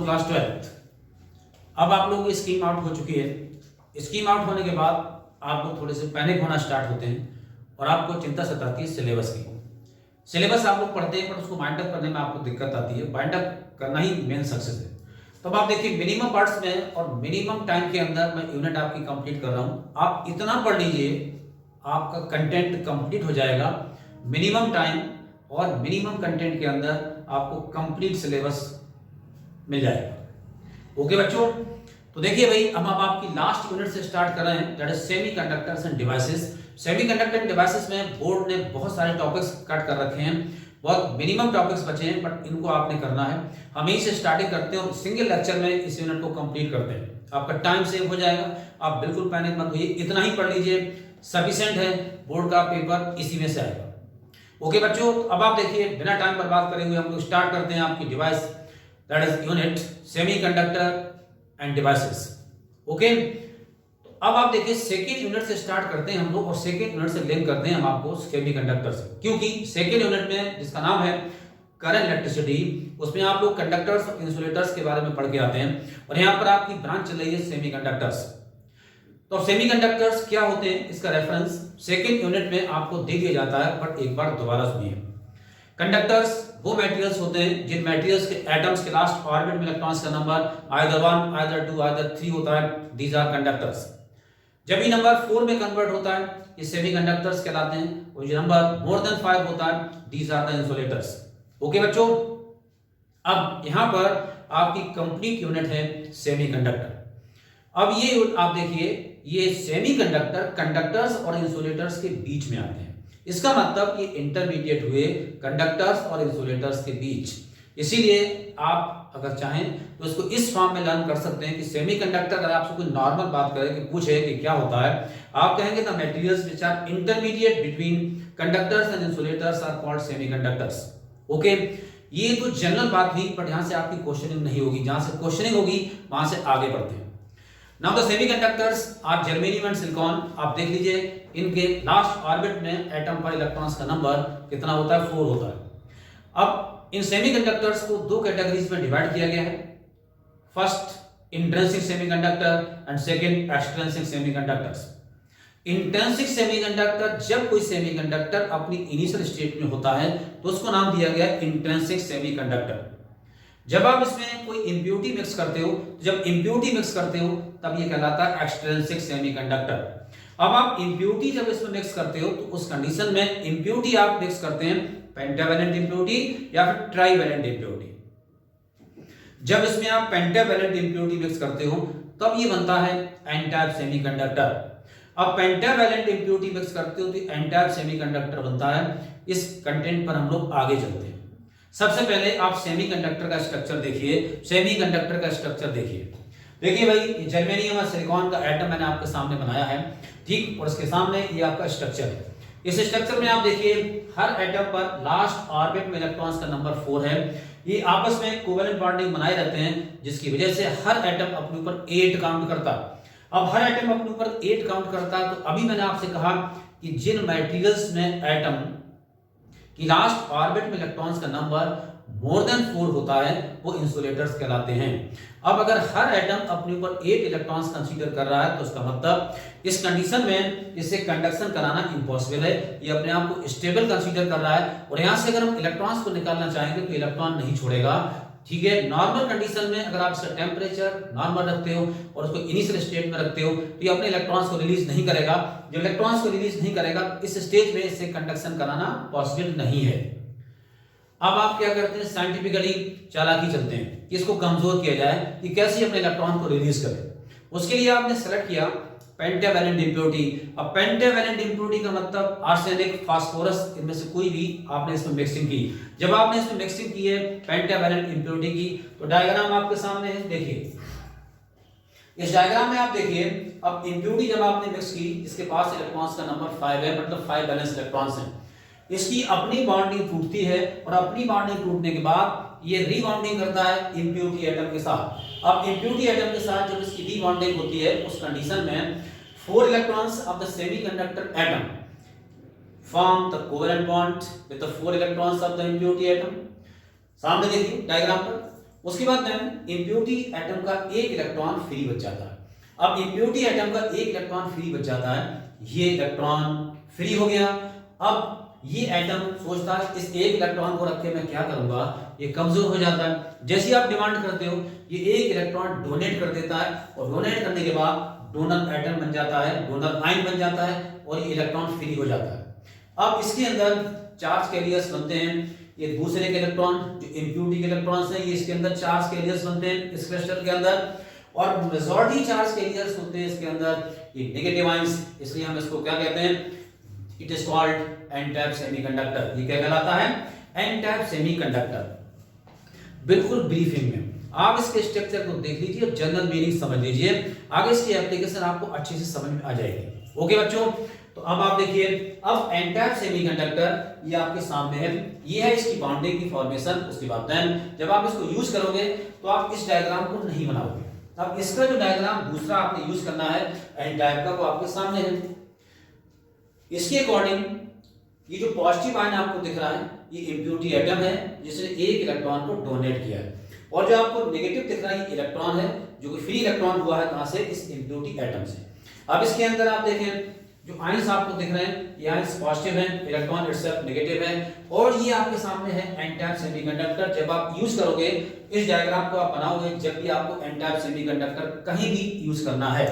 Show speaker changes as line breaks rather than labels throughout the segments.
लोग class 12th। अब आप लोगों की स्कीम आउट हो चुकी है। स्कीम आउट होने के बाद आप लोग थोड़े से पैनिक होना स्टार्ट होते हैं और आपको चिंता सताती है सिलेबस की। सिलेबस आप लोग पढ़ते हैं पर उसको बाइंड अप करने में आपको दिक्कत आती है। बाइंड अप करना ही मेन सक्सेस है। तो अब आप देखिए मिनिमम पार्ट्स में और मिनिमम टाइम के अंदर मैं यूनिट आपकी कंप्लीट कर रहा हूँ। आप इतना पढ़ लीजिए, आपका कंटेंट कंप्लीट हो जाएगा। मिनिमम टाइम और मिनिमम कंटेंट के अंदर आपको कंप्लीट सिलेबस मिल जाएगा। ओके बच्चों, तो देखिए भाई हम अब आपकी लास्ट यूनिट से स्टार्ट कर रहे हैं, that is semiconductors end devices. Semiconductor end devices में बोर्ड ने बहुत सारे टॉपिक्स कट कर रखे हैं, बहुत मिनिमम टॉपिक्स बचे हैं, बट इनको आपने करना है। हम यहीं से स्टार्टिंग करते हैं और सिंगल लेक्चर में इस यूनिट को कंप्लीट करते हैं। आपका टाइम सेव हो जाएगा, आप बिल्कुल पैनिक मत होइए, इतना ही पढ़ लीजिए, सफिशिएंट है। बोर्ड का पेपर इसी में से आएगा। ओके बच्चों, तो अब आप देखिए बिना टाइम बर्बाद करे हुए हम लोग स्टार्ट करते हैं आपकी device, that is unit semiconductor end devices. Okay, तो अब आप देखिए सेकेंड यूनिट से स्टार्ट करते हैं हम लोग और सेकेंड यूनिट से लिंक करते हैं हम आपको सेमीकंडक्टर से, क्योंकि सेकेंड यूनिट में जिसका नाम है करंट इलेक्ट्रिसिटी, उसमें आप लोग कंडक्टर्स और इंसुलेटर्स के बारे में पढ़ के आते हैं और यहाँ पर आपकी ब्रांच चल रही है सेमीकंडक्टर्स। तो सेमीकंडक्टर्स क्या होते हैं इसका रेफरेंस सेकेंड यूनिट में आपको दे दिया जाता है, बट एक बार दोबारा सुनिए। कंडक्टर्स वो मटेरियल्स होते हैं जिन मटेरियल्स के एटम्स के लास्ट ऑर्बिट में इलेक्ट्रॉन्स का नंबर आइदर 1 आइदर 2 आइदर 3 होता है, दीज आर कंडक्टर्स। जब ये नंबर 4 में कन्वर्ट होता है ये सेमीकंडक्टर्स कहलाते हैं, और जो नंबर मोर देन 5 होता है these are the insulators. Okay बच्चों, अब यहां पर आपकी कंप्लीट यूनिट है सेमीकंडक्टर। अब ये आप देखिए, ये सेमीकंडक्टर कंडक्टर्स और इंसुलेटर्स के बीच में आते हैं। इसका मतलब ये इंटरमीडिएट हुए कंडक्टर्स और इंसुलेटर्स के बीच। इसीलिए आप अगर चाहें तो इसको इस फॉर्म में लर्न कर सकते हैं कि सेमीकंडक्टर, अगर आपसे कोई नॉर्मल बात करे कि पूछे कि क्या होता है, आप कहेंगे the materials which are intermediate between conductors and insulators are called semiconductors. Okay, ये तो जनरल बात हुई, बट यहां से आपकी क्वेश्चनिंग नहीं होगी। जहां से क्वेश्चनिंग होगी वहां से आगे बढ़ते हैं। Now the semiconductors are germanium and silicon. आप देख लीजिए इनके लास्ट ऑर्बिट में एटम पर इलेक्ट्रॉन्स का नंबर कितना होता है, 4 होता है। अब इन सेमीकंडक्टर्स को दो कैटेगरीज में डिवाइड किया गया है, first intrinsic semiconductor and second extrinsic semiconductors. Intrinsic semiconductor, जब कोई सेमीकंडक्टर अपनी इनिशियल स्टेट में होता है तो उसको नाम दिया गया इंट्रिंसिक सेमीकंडक्टर। जब आप इसमें कोई इंप्योरिटी मिक्स करते हो, जब इंप्योरिटी मिक्स करते हो तब ये कहलाता है एक्सट्रिंसिक सेमीकंडक्टर। अब आप इंप्योरिटी जब इसमें मिक्स करते हो तो उस कंडीशन में इंप्योरिटी आप मिक्स करते हैं पेंटावैलेंट इंप्योरिटी या फिर ट्राइवैलेंट इंप्योरिटी। जब इसमें आप पेंटावैलेंट इंप्योरिटी मिक्स करते हो तब ये बनता है एन टाइप सेमीकंडक्टर। अब पेंटावैलेंट इंप्योरिटी मिक्स करते हो तो एन टाइप सेमीकंडक्टर बनता है। इस कंटेंट पर हम लोग आगे चलते हैं। सबसे पहले आप सेमीकंडक्टर का स्ट्रक्चर देखिए, सेमीकंडक्टर का स्ट्रक्चर देखिए। देखिए भाई, जर्मेनियम और सिलिकॉन का एटम मैंने आपके सामने बनाया है, ठीक, और इसके सामने ये आपका स्ट्रक्चर है। इस स्ट्रक्चर में आप देखिए हर एटम पर लास्ट ऑर्बिट में इलेक्ट्रॉन्स का नंबर 4 है। ये आपस में कोवेलेंट बॉन्डिंग बनाए रहते हैं, जिसकी वजह से हर एटम अपने ऊपर 8 काउंट करता है। अब हर एटम अपने ऊपर 8 काउंट करता है, तो अभी मैंने आपसे कहा कि जिन मटेरियल्स में एटम कि लास्ट ऑर्बिट में इलेक्ट्रॉन्स का नंबर मोर देन 4 होता है वो इंसुलेटर्स कहलाते हैं। अब अगर हर एटम अपने ऊपर 8 इलेक्ट्रॉन्स कंसीडर कर रहा है तो उसका मतलब इस कंडीशन में इसे कंडक्शन कराना इम्पॉसिबल है। ये अपने आप को स्टेबल कंसीडर कर रहा है और यहां से अगर हम इलेक्ट्रॉन्स को निकालना चाहेंगे तो इलेक्ट्रॉन नहीं छोड़ेगा, ठीक है। नॉर्मल कंडीशन में अगर आप इसका टेम्परेचर नॉर्मल रखते हो और उसको इनिशियल स्टेट में रखते हो तो ये अपने इलेक्ट्रॉन्स को रिलीज नहीं करेगा। जब इलेक्ट्रॉन्स को रिलीज नहीं करेगा इस स्टेज में इससे कंडक्शन कराना पॉसिबल नहीं है। अब आप क्या करते हैं, साइंटिफिकली चालाकी चलते हैं कि इसको कमजोर किया जाए कि कैसे अपने इलेक्ट्रॉन को रिलीज करें। उसके लिए आपने सेलेक्ट किया पेंटावैलेंट इंप्योरिटी। अब पेंटावैलेंट इंप्योरिटी का मतलब आर्सेनिक, फास्फोरस, इनमें से कोई भी आपने इसमें मिक्सिंग की। जब आपने इसमें मिक्सिंग की है पेंटावैलेंट इंप्योरिटी की, तो डायग्राम आपके सामने है, देखिए इस डायग्राम में आप देखिए। अब इंप्योरिटी जब आपने मिक्स की, इसके पास इलेक्ट्रॉन्स का नंबर 5 है, मतलब 5 बैलेंस इलेक्ट्रॉन्स हैं। इसकी अपनी बॉन्डिंग टूटती है और अपनी बॉन्डिंग टूटने के बाद ये रीबॉन्डिंग करता है इंप्योरिटी एटम के साथ। अब इंप्योरिटी एटम के साथ जब इसकी रीबॉन्डिंग होती है उस कंडीशन में 4 electrons of the semiconductor atom form the covalent bond with the 4 electrons of the impurity atom. सामने देखिए डायग्राम पर उसके बाद इम्प्योरिटी एटम का एक इलेक्ट्रॉन फ्री बच जाता है। अब इम्प्योरिटी एटम का एक इलेक्ट्रॉन फ्री बच जाता है, ये इलेक्ट्रॉन फ्री हो गया। अब ये एटम सोचता है इस एक इलेक्ट्रॉन को रख के मैं क्या करूंगा, ये कमजोर हो जाता है। जैसे ही आप डिमांड करते हो ये एक इलेक्ट्रॉन डोनेट कर देता है, और डोनेट करने के बाद डोनर एटम बन जाता है, डोनर आयन बन जाता है, और ये इलेक्ट्रॉन फ्री हो जाता है। अब इसके अंदर चार्ज कैरियर्स बनते हैं, ये दूसरे के इलेक्ट्रॉन जो इम्प्योरिटी के इलेक्ट्रॉन्स हैं, ये इसके अंदर चार्ज कैरियर्स बनते हैं इस क्रिस्टल के अंदर, और मेजॉरिटी चार्ज कैरियर्स होते हैं इसके अंदर ये नेगेटिव आयंस, इसलिए हम इसको क्या कहते हैं, it is called an type semiconductor. ये क्या कहलाता है, एन टाइप सेमीकंडक्टर। बिल्कुल ब्रीफिंग में आप इसके स्ट्रक्चर को देख लीजिए, जनरल मीनिंग समझ लीजिए, आगे इसकी एप्लीकेशन आपको अच्छे से समझ में आ जाएगी। ओके बच्चों, तो अब आप देखिए, अब एन टाइप सेमीकंडक्टर ये आपके सामने है, ये है इसकी बाउंड्री की फॉर्मेशन। उसके बाद जब आप इसको यूज करोगे तो आप इस डायग्राम को नहीं बनाओगे। अब इसका जो डायग्राम दूसरा आपने यूज करना है एन टाइप का, वो आपके सामने है। इसके अकॉर्डिंग ये जो पॉजिटिव आयन आपको दिख रहा है, ये इम्प्योरिटी एटम है जिसने एक इलेक्ट्रॉन को डोनेट किया है, और जो आपको नेगेटिव दिख रहा है ये इलेक्ट्रॉन है जो कि फ्री इलेक्ट्रॉन हुआ है कहां से, इस इम्प्योरिटी एटम से। अब इसके अंदर आप देखें जो आयंस आपको दिख रहे हैं, ये आयंस पॉजिटिव हैं, इलेक्ट्रॉन इटसेल्फ नेगेटिव है, और ये आपके सामने है एन टाइप सेमीकंडक्टर। जब आप यूज करोगे इस डायग्राम को आप बनाओगे, जब भी आपको एन टाइप सेमीकंडक्टर कहीं भी यूज करना है,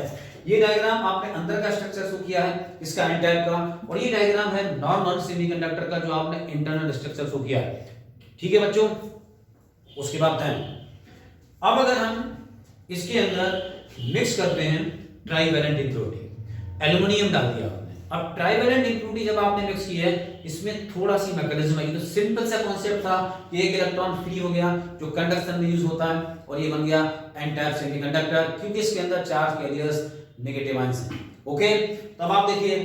ये डायग्राम आपने अंदर का स्ट्रक्चर शो किया है इसका एन टाइप का, और ये डायग्राम है नॉर्मल सेमीकंडक्टर का जो आपने इंटरनल स्ट्रक्चर शो किया है। ठीक है बच्चों, उसके बाद अब अगर हम इसके अंदर मिक्स करते हैं ट्राइवेलेंट इम्प्योरिटी, एल्युमिनियम डाल दिया आपने। अब ट्राइवेलेंट इम्प्योरिटी जब आपने मिक्स की है, इसमें थोड़ा सी मैकेनिज्म है। ये तो सिंपल सा कॉन्सेप्ट था कि एक इलेक्ट्रॉन फ्री हो गया जो कंडक्शन में यूज होता है, और ये बन गया एन टाइप सेमीकंडक्टर, क्योंकि इसके अंदर चार्ज कैरियर्स नेगेटिव आयंस हैं। ओके, तब आप देखिए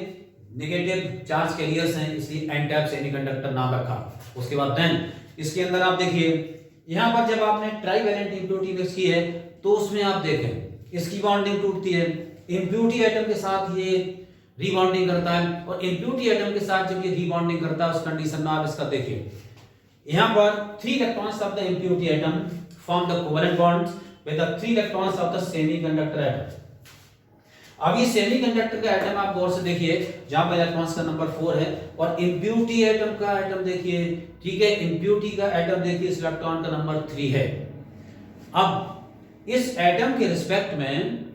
नेगेटिव चार्ज कैरियर्स हैं, इसलिए एन टाइप सेमीकंडक्टर नाम रखा। उसके बाद इसके अंदर आप देखिए, यहां पर जब आपने ट्राइवेलेंट इम्प्योरिटी मिक्स की है तो उसमें आप देखें इसकी बॉन्डिंग टूटती है, इम्प्योरिटी एटम के साथ ये रीबॉन्डिंग करता है, और इम्प्योरिटी एटम के साथ जब ये रीबॉन्डिंग करता है उस कंडीशन में आप इसका देखिए, यहां पर 3 electrons of the impurity atom form the covalent bonds with the 3 electrons of the semiconductor atom. अब ये सेमीकंडक्टर का एटम आप गौर से देखिए, जहां पर इलेक्ट्रॉन्स का नंबर 4 है, और इम्प्योरिटी एटम का एटम देखिए, ठीक है, इम्प्योरिटी का एटम देखिए, इस इलेक्ट्रॉन का नंबर 3 है। अब इस एटम के रिस्पेक्ट में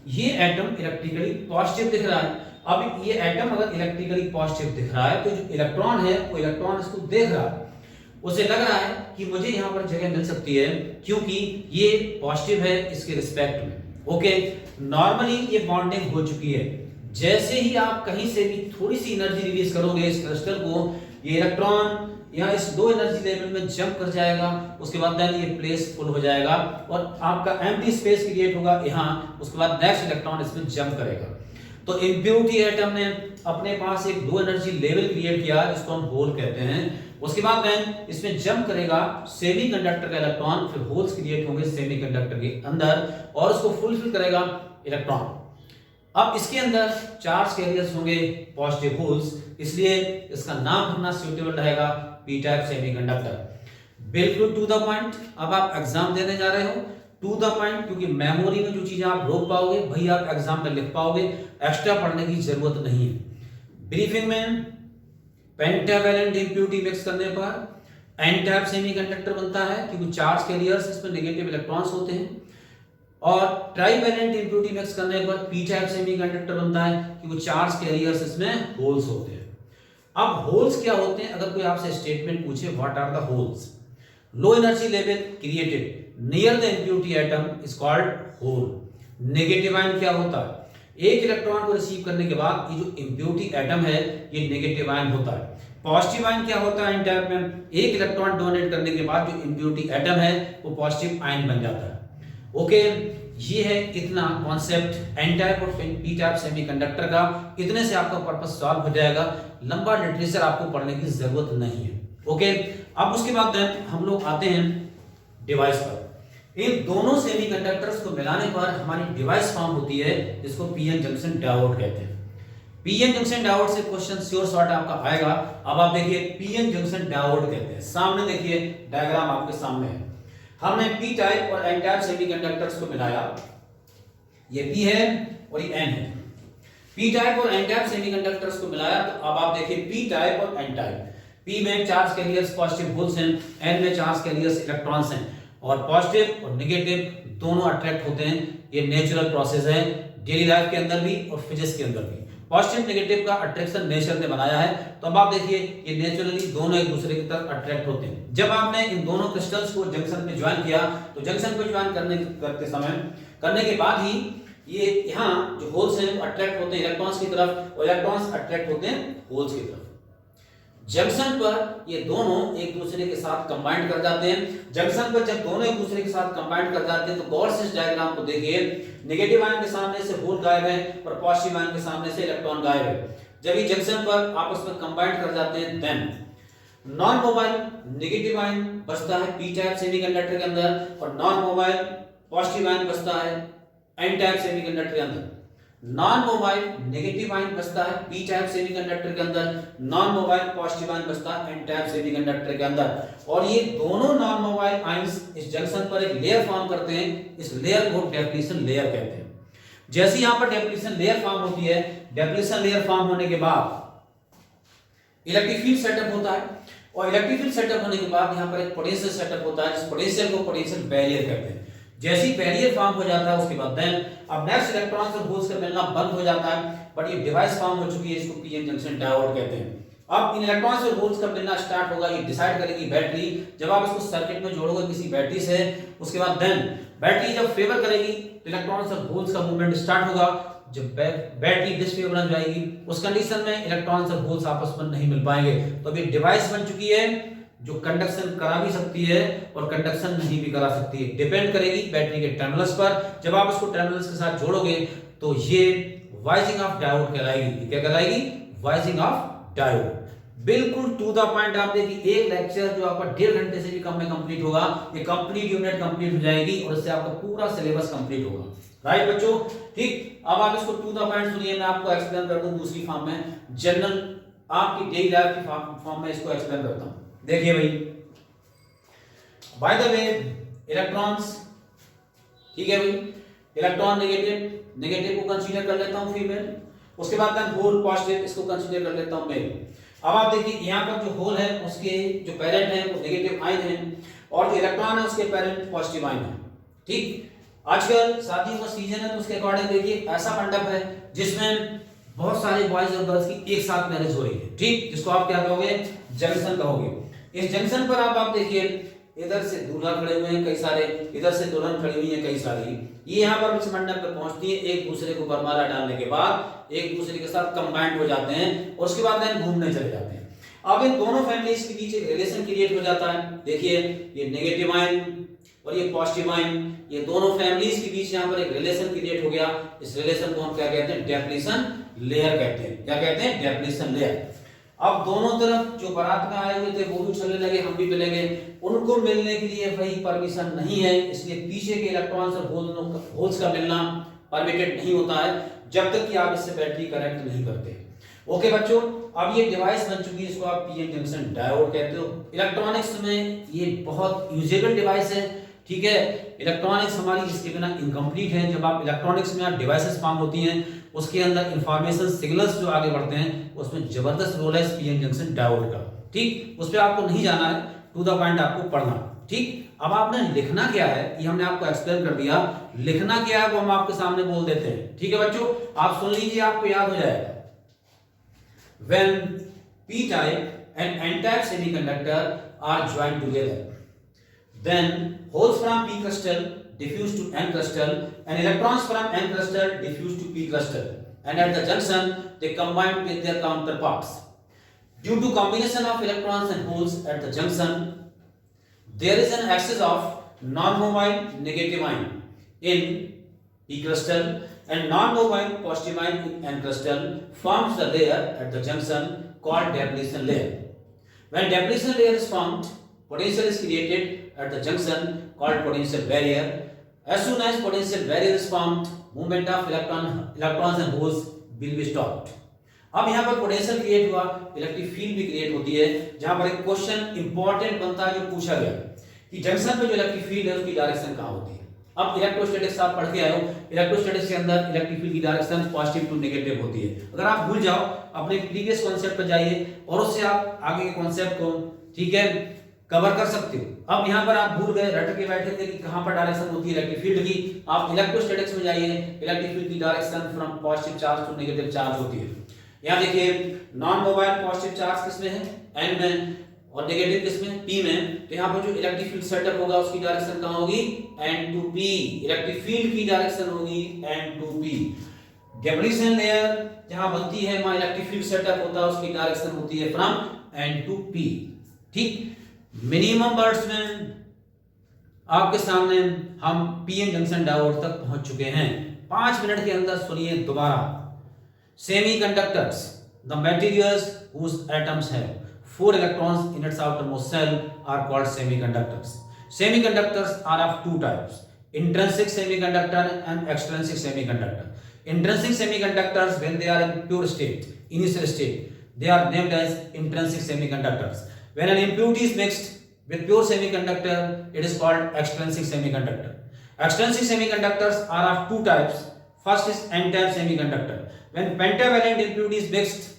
ये एटम इलेक्ट्रिकली पॉजिटिव दिख रहा है। अब ये एटम अगर इलेक्ट्रिकली पॉजिटिव दिख रहा है तो जो इलेक्ट्रॉन है वो इलेक्ट्रॉन इसको देख रहा है, उसे लग रहा है कि मुझे यहां पर जगह मिल सकती है क्योंकि ये पॉजिटिव है इसके रिस्पेक्ट में। ओके, नॉर्मली ये बॉन्डिंग हो चुकी है। जैसे ही आप कहीं से भी थोड़ी सी एनर्जी रिलीज करोगे इस क्रिस्टल को, ये इलेक्ट्रॉन यहाँ इस 2 एनर्जी लेवल में जंप कर जाएगा, उसके बाद ये प्लेस फुल हो जाएगा और आपका एम्प्टी स्पेस क्रिएट होगा यहाँ, उसके बाद नेक्स्ट इलेक्ट्रॉन इसमें जंप करेगा। तो इम्प्योरिटी एटम ने अपने पास एक 2 एनर्जी लेवल क्रिएट किया, इसको हम होल कहते हैं। उसके बाद इसमें जंप करेगा सेमीकंडक्टर का इलेक्ट्रॉन, फिर होल्स क्रिएट होंगे सेमीकंडक्टर के अंदर और उसको फुलफिल करेगा इलेक्ट्रॉन। अब इसके अंदर चार्ज कैरियर्स होंगे पॉजिटिव होल्स, इसलिए इसका नाम रखना सूटेबल रहेगा पी टाइप सेमीकंडक्टर। बिल्कुल टू द पॉइंट। अब आप एग्जाम देने जा रहे हो टू द पॉइंट, क्योंकि मेमोरी में जो चीजें आप रोक पाओगे वही आप एग्जाम में लिख पाओगे, एक्स्ट्रा पढ़ने की जरूरत नहीं है। ब्रीफिंग में पेंटावैलेंट इम्प्योरिटी मिक्स करने पर एन टाइप सेमीकंडक्टर बनता है क्योंकि चार्ज कैरियर्स इसमें नेगेटिव इलेक्ट्रॉन्स होते हैं, और ट्राइवेलेंट इम्प्योरिटी मिक्स करने पर पी टाइप सेमीकंडक्टर बनता है क्योंकि चार्ज कैरियर्स इसमें होल्स होते हैं। अब होल्स क्या होते हैं, अगर कोई आपसे स्टेटमेंट पूछे what are the holes, low energy level created near the impurity atom is called hole. Negative ion क्या होता है, एक इलेक्ट्रॉन को रिसीव करने के बाद ये जो इम्प्योरिटी एटम है ये नेगेटिव आयन होता है। पॉजिटिव आयन क्या होता है, एन टाइप में एक इलेक्ट्रॉन डोनेट करने के बाद जो इम्प्योरिटी एटम है वो पॉजिटिव आयन बन जाता है। ओके, ये है इतना कॉन्सेप्ट एन टाइप और पी टाइप सेमीकंडक्टर का। इतने से आपका पर्पस सॉल्व हो जाएगा, लंबा लिटरेचर आपको पढ़ने की जरूरत नहीं है। ओके, अब उसके बाद हम लोग आते हैं डिवाइस पर। इन दोनों सेमीकंडक्टर्स को मिलाने पर हमारी डिवाइस फॉर्म होती है जिसको पीएन जंक्शन डायोड कहते हैं। पीएन जंक्शन डायोड से क्वेश्चन श्योर शॉर्ट आपका आएगा। अब आप देखिए पीएन जंक्शन डायोड कहते हैं, सामने देखिए डायग्राम आपके सामने है। हमने पी टाइप और एन टाइप सेमीकंडक्टर्स को मिलाया, ये पी है और ये एन है। पी टाइप और एन टाइप सेमीकंडक्टर्स को मिलाया तो अब आप देखिए पी टाइप और एन टाइप। पी में चार्ज कैरियर्स पॉजिटिव होल्स हैं, एन में चार्ज कैरियर्स इलेक्ट्रॉन्स हैं, और पॉजिटिव और नेगेटिव दोनों अट्रैक्ट होते हैं। ये नेचुरल प्रोसेस है डेली लाइफ के अंदर भी और फिजिक्स के अंदर भी। पॉजिटिव नेगेटिव का अट्रैक्शन नेचर ने बनाया है, तो अब आप देखिए ये नेचुरली दोनों एक दूसरे की तरफ अट्रैक्ट होते हैं। जब आपने इन दोनों क्रिस्टल्स को जंक्शन पे ज्वाइन किया तो जंक्शन पे ज्वाइन करने के बाद ही ये यहाँ जो होल्स हैं अट्रैक्ट होते हैं इलेक्ट्रॉन्स की तरफ और इलेक्ट्रॉन्स अट्रैक्ट होते हैं होल्स की तरफ। जंक्शन पर ये दोनों एक दूसरे के साथ कंबाइंड कर जाते हैं। जंक्शन पर जब दोनों एक दूसरे के साथ कंबाइंड कर जाते हैं तो गौर से इस डायग्राम को देखिए, नेगेटिव आयन के सामने से होल गायब है और पॉजिटिव आयन के सामने से इलेक्ट्रॉन गायब है। जब ये जंक्शन पर आपस में कंबाइंड कर जाते हैं then non mobile negative ion बचता है पी टाइप सेमीकंडक्टर के अंदर और नॉन मोबाइल पॉजिटिव आयन बचता है एन टाइप सेमीकंडक्टर के अंदर। नॉन मोबाइल नेगेटिव आयन बचता है पी टाइप सेमीकंडक्टर के अंदर, नॉन मोबाइल पॉजिटिव आयन बचता है एन टाइप सेमीकंडक्टर के अंदर। और ये दोनों नॉन मोबाइल आयंस इस जंक्शन पर एक लेयर फॉर्म करते हैं, इस लेयर को डेप्लीशन लेयर कहते हैं। जैसे यहां पर डेप्लीशन लेयर फॉर्म होती है, डेप्लीशन लेयर फॉर्म होने के बाद इलेक्ट्रिक फील्ड सेटअप होता है और इलेक्ट्रिक फील्ड सेटअप होने के बाद यहां पर एक पोटेंशियल सेटअप होता है, जिस पोटेंशियल को पोटेंशियल बैरियर कहते हैं। जैसे ही बैरियर फॉर्म हो जाता है उसके बाद देन अब नेक्स्ट इलेक्ट्रॉन्स और होल्स का मिलना बंद हो जाता है, बट ये डिवाइस फॉर्म हो चुकी है, इसको पीएन जंक्शन डायोड कहते हैं। अब इन इलेक्ट्रॉन्स और होल्स का मिलना स्टार्ट होगा, ये डिसाइड करेगी बैटरी। जब आप इसको सर्किट में जोड़ोगे किसी बैटरी से, उसके बाद देन बैटरी जब फेवर करेगी तो इलेक्ट्रॉन्स और होल्स का मूवमेंट स्टार्ट होगा। जब बैटरी डिसफेवर हो जाएगी उस कंडीशन में इलेक्ट्रॉन्स और होल्स आपस में नहीं मिल पाएंगे। तो अभी डिवाइस बन चुकी है जो कंडक्शन करा भी सकती है और कंडक्शन नहीं भी करा सकती है, डिपेंड करेगी बैटरी के टर्मिनल्स पर। जब आप इसको टर्मिनल्स के साथ जोड़ोगे तो ये वाइजिंग ऑफ डायोड कहलाएगी। क्या कहलाएगी? वाइजिंग ऑफ डायोड। बिल्कुल टू द पॉइंट। आप देखिए एक लेक्चर जो आपका 1.5 घंटे से भी कम में कंप्लीट होगा, ये कंप्लीट यूनिट कंप्लीट हो जाएगी और इससे आपका पूरा सिलेबस कंप्लीट होगा। राइट बच्चों, ठीक। अब आप इसको टू द पॉइंट सुनिए, मैं आपको एक्सप्लेन कर दूं दूसरी फॉर्म में, जनरल आपकी डेली लाइफ की फॉर्म में इसको एक्सप्लेन करता हूं। देखिए भाई, बाय द वे इलेक्ट्रॉन्स, ठीक है भाई, इलेक्ट्रॉन नेगेटिव को कंसीडर कर लेता हूं फीमेल, उसके बाद होल पॉजिटिव इसको कंसीडर कर लेता हूं मेल। अब आप देखिए यहां पर जो होल है उसके जो पेरेंट है वो नेगेटिव आयन है और जो इलेक्ट्रॉन है उसके पेरेंट पॉजिटिव आयन है। ठीक, आजकल शादियों का सीजन है तो उसके अकॉर्डिंग देखिए ऐसा मंडप है जिसमें बहुत सारे बॉयज और गर्ल्स की एक साथ मैरिज हो रही है। ठीक, जिसको आप क्या कहोगे? जंक्शन कहोगे। इस जंक्शन पर आप देखिए इधर से दूल्हा खड़े हुए हैं कई सारे, इधर से दुल्हन खड़ी हुई है कई सारी। ये यहाँ पर इस मंडप पर पहुंचती है, एक दूसरे को वरमाला डालने के बाद एक दूसरे के साथ कंबाइंड हो जाते हैं और उसके बाद घूमने चले जाते हैं। अब इन दोनों फैमिलीज के बीच एक रिलेशन क्रिएट हो जाता है। देखिए ये नेगेटिव आयन और ये पॉजिटिव आयन, ये दोनों फैमिलीज के बीच यहाँ पर एक रिलेशन क्रिएट हो गया। इस रिलेशन को हम क्या कहते हैं? डेप्लीशन लेयर कहते हैं। क्या कहते हैं? Depletion layer. अब दोनों तरफ जो बारात में आए हुए थे वो भी चलने लगे, हम भी मिलेंगे, उनको मिलने के लिए भाई परमिशन नहीं है, इसलिए पीछे के इलेक्ट्रॉन्स और होल्स का मिलना परमिटेड नहीं होता है जब तक कि आप इससे बैटरी कनेक्ट नहीं करते। ओके बच्चों, अब ये डिवाइस बन चुकी है, इसको आप पीएन जंक्शन डायोड कहते हो। इलेक्ट्रॉनिक्स में ये बहुत यूजेबल डिवाइस है। ठीक है, इलेक्ट्रॉनिक्स हमारी इसके बिना इनकम्प्लीट है। जब आप इलेक्ट्रॉनिक्स में डिवाइसेस फॉर्म होती हैं उसके अंदर इंफॉर्मेशन सिग्नल्स जो आगे बढ़ते हैं उसमें जबरदस्त रोल है पीएन जंक्शन डायोड का। ठीक, उस पर आपको नहीं जाना है, टू द पॉइंट आपको पढ़ना। ठीक, अब आपने लिखना क्या है ये हमने आपको एक्सप्लेन कर दिया, लिखना क्या है वो हम आपके सामने बोल देते हैं। ठीक है बच्चों, आप सुन लीजिए, आपको याद हो जाएगा। When p type and n type semiconductor are joined together, then holes from p crystal diffuse to n crystal and electrons from n crystal diffuse to p crystal, and at the junction they combine with their counterparts. Due to combination of electrons and holes at the junction, there is an excess of non-mobile negative ion in p crystal and non-mobile positive ion in n crystal forms the layer at the junction called depletion layer. When depletion layer is formed, potential is created at the junction called potential barrier. As soon as potential barrier is formed, movement of electrons and holes will be stopped. अब यहाँ पर potential create हुआ, electric field भी create होती है। जहां पर एक क्वेश्चन इंपॉर्टेंट बनता है जो पूछा गया, कि जंक्शन पे जो इलेक्ट्रिक फील्ड है उसकी डायरेक्शन कहाँ होती है। अब इलेक्ट्रोस्टैटिक्स आप पढ़ के आए हो, इलेक्ट्रोस्टैटिक्स के अंदर इलेक्ट्रिक फील्ड की डायरेक्शन पॉजिटिव टू नेगेटिव होती है। अगर आप भूल जाओ अपने प्रीवियस कॉन्सेप्ट पर जाइए और उससे आप आगे के कॉन्सेप्ट को ठीक है कवर कर सकते हो। अब यहाँ पर आप भूल गए, रट के बैठे थे कि कहाँ पर डायरेक्शन होती है इलेक्ट्रिक फील्ड की, आप इलेक्ट्रोस्टैटिक्स में जाइए, इलेक्ट्रिक फील्ड की direction from positive charge to negative charge होती है। यहाँ देखिए नॉन मोबाइल पॉजिटिव चार्ज किसमें है, एन में, और नेगेटिव किसमें, पी में। तो यहाँ पर जो इलेक्ट्रिक फील्ड सेटअप होगा उसकी डायरेक्शन कहाँ होगी, N to P. Electric field की डायरेक्शन होगी N to P. Depletion layer जहां बनती है वहां इलेक्ट्रिक फील्ड सेटअप होता है, उसकी डायरेक्शन होती है फ्रॉम एन टू पी। ठीक, मिनिमम बर्ड्स में आपके सामने हम पीएन जंक्शन डायोड तक पहुंच चुके हैं। 5 मिनट के अंदर सुनिए दोबारा। Semiconductors, the materials whose atoms have 4 electrons in its outermost shell are called semiconductors. Semiconductors are of 2 types, intrinsic semiconductor and extrinsic semiconductor. Intrinsic semiconductors, when they are in pure state, initial state, they are named as intrinsic semiconductors. When an impurity is mixed with pure semiconductor, it is called extrinsic semiconductor. Extrinsic semiconductors are of 2 types. First is n-type semiconductor. When pentavalent impurity is mixed,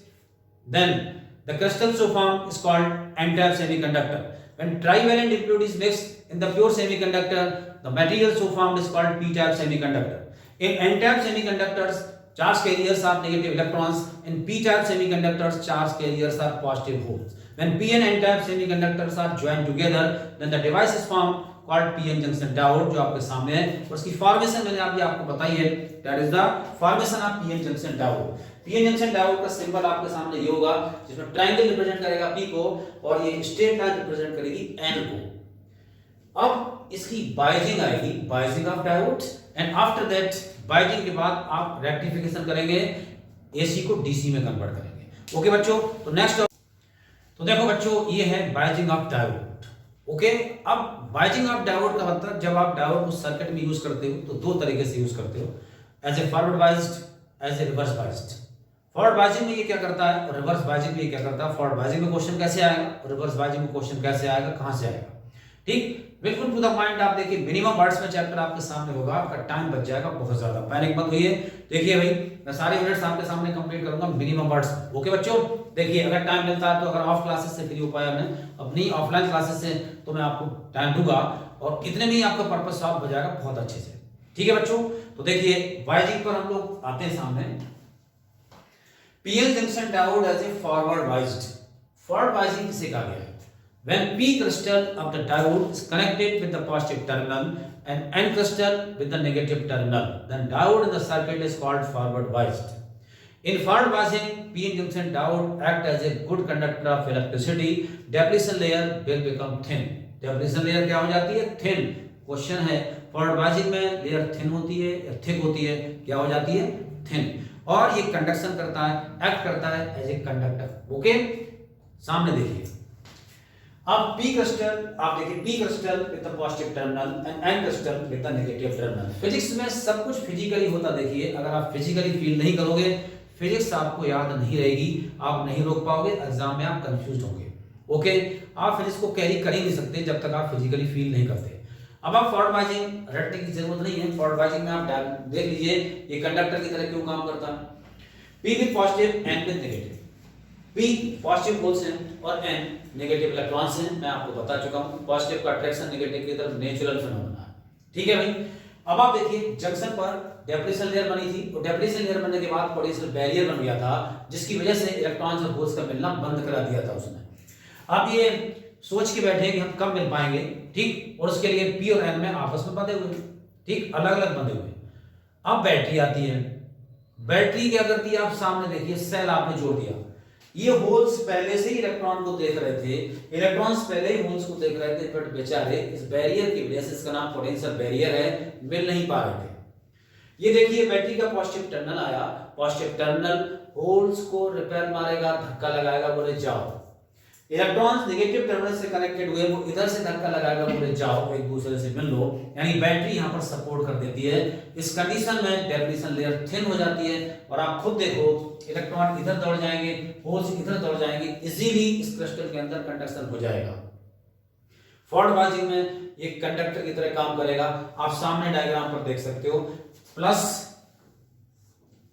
then the crystal so formed is called n-type semiconductor. When trivalent impurity is mixed in the pure semiconductor, the material so formed is called p-type semiconductor. In n-type semiconductors, charge carriers are negative electrons. In p-type semiconductors, charge carriers are positive holes. When p and n-type semiconductors are joined together, then the device is formed called p-n junction diode, जो आपके सामने है। और उसकी formation मैंने अभी आपको बताई है, that is the formation of p-n junction diode. p-n junction diode का सिंबल आपके सामने ये होगा, जिसमें ट्रायंगल रिप्रेजेंट करेगा p को और ये स्ट्रेट लाइन रिप्रेजेंट करेगी n को। अब इसकी बाइजिंग आएगी, biasing of diode, and after that biasing के बाद आप रेक्टिफिकेशन करेंगे, AC को DC में कन्वर्ट करेंगे। ओके बच्चों, तो नेक्स्ट, तो देखो बच्चों ये है बाइजिंग ऑफ डायोड। ओके, अब बाइजिंग ऑफ डायोड का मतलब जब आप डायोड को सर्किट में यूज करते हो तो 2 तरीके से यूज करते हो, as a forward biased, as a reverse biased. Forward biasing में ये क्या करता है और रिवर्स बाइजिंग में ये क्या करता है। फॉरवर्ड बाइजिंग में क्वेश्चन कैसे आएगा और रिवर्स बाइजिंग में क्वेश्चन कैसे आएगा, कहां से आएगा। ठीक, बिल्कुल टू द पॉइंट। आप देखिए मिनिमम वर्ड्स में चैप्टर आपके सामने होगा, आपका टाइम बच जाएगा बहुत ज्यादा, पैनिक मत होइए। देखिए भाई मैं सारे यूनिट्स आपके सामने कंप्लीट करूंगा मिनिमम वर्ड्स। ओके बच्चों, देखिए अगर टाइम मिलता है तो, अगर ऑफ क्लासेस से फ्री हो पाया मैं अपनी ऑफलाइन क्लासेस से, तो मैं आपको टाइम दूंगा और इतने में ही आपका पर्पस सॉल्व हो जाएगा बहुत अच्छे से। ठीक है बच्चों, तो देखिए बाइजिंग पर हम लोग आते हैं सामने। PN junction diode as a forward biased. Forward biasing किसे कहा गया है? When p crystal of the diode is connected with the positive terminal and n crystal with the negative terminal, then diode in the circuit is called forward biased. In forward biasing, p-n junction diode act as a good conductor of electricity. Depletion layer will become thin. Depletion layer क्या हो जाती है? Thin. Question है forward biasing में layer thin होती है या thick होती है, क्या हो जाती है? Thin. और ये conduction करता है, act करता है as a conductor. Okay? सामने देखिए। अब p क्रिस्टल, आप देखिए p crystal with the positive terminal and n crystal with the negative terminal. Physics में सब कुछ फिजिकली होता। देखिए अगर आप फिजिकली फील नहीं करोगे, फिजिक्स आपको याद नहीं रहेगी, आप नहीं रोक पाओगे, एग्जाम में आप कंफ्यूज होंगे। ओके, आप फिजिक्स को कैरी कर ही नहीं सकते जब तक आप फिजिकली फील नहीं करते। अब आप फॉरवर्ड बाइजिंग रटने की जरूरत नहीं है। फॉरवर्ड बाइजिंग में आप देख लीजिए ये कंडक्टर की तरह क्यों काम करता है। p with positive, n with negative. p positive holes हैं और n नेगेटिव इलेक्ट्रॉन्स हैं। मैं आपको बता चुका हूं पॉजिटिव का अट्रैक्शन नेगेटिव की तरफ नेचुरल फिनोमेना है। ठीक है भाई, अब आप देखिए जंक्शन पर डेप्लीशन लेयर बनी थी और डेप्लीशन लेयर बनने के बाद पोटेंशियल बैरियर बन गया था, जिसकी वजह से इलेक्ट्रॉन्स और होल्स का मिलना बंद करा दिया था उसने। अब ये सोच के बैठे कि हम कब मिल पाएंगे, ठीक, और उसके लिए p और n में आपस में बंधे हुए, ठीक, अलग अलग बंधे हुए। अब बैटरी आती है, बैटरी क्या करती है, आप सामने देखिए सेल आपने जोड़ दिया। ये होल्स पहले से ही इलेक्ट्रॉन को देख रहे थे, इलेक्ट्रॉन्स पहले ही होल्स को देख रहे थे, बट बेचारे इस बैरियर की वजह से, इसका नाम पोटेंशियल बैरियर है, मिल नहीं पा रहे थे। ये देखिए बैटरी का पॉजिटिव टर्मिनल आया, पॉजिटिव टर्मिनल होल्स को रिपेल मारेगा, धक्का लगाएगा, बोले जाओ। इलेक्ट्रॉन्स नेगेटिव टर्मिनल से कनेक्टेड हुए, वो इधर से धक्का लगाएगा, बोले जाओ एक दूसरे से मिल लो, यानी बैटरी यहाँ पर सपोर्ट कर देती है। इस कंडीशन में डेप्लीशन लेयर थिन हो जाती है और आप खुद देखो इलेक्ट्रॉन इधर दौड़ जाएंगे, होल्स इधर दौड़ जाएंगे, इजीली इस क्रिस्टल के अंदर कंडक्शन हो जाएगा। फॉरवर्ड बायजिंग में एक कंडक्टर की तरह काम करेगा। आप सामने डायग्राम पर देख सकते हो, प्लस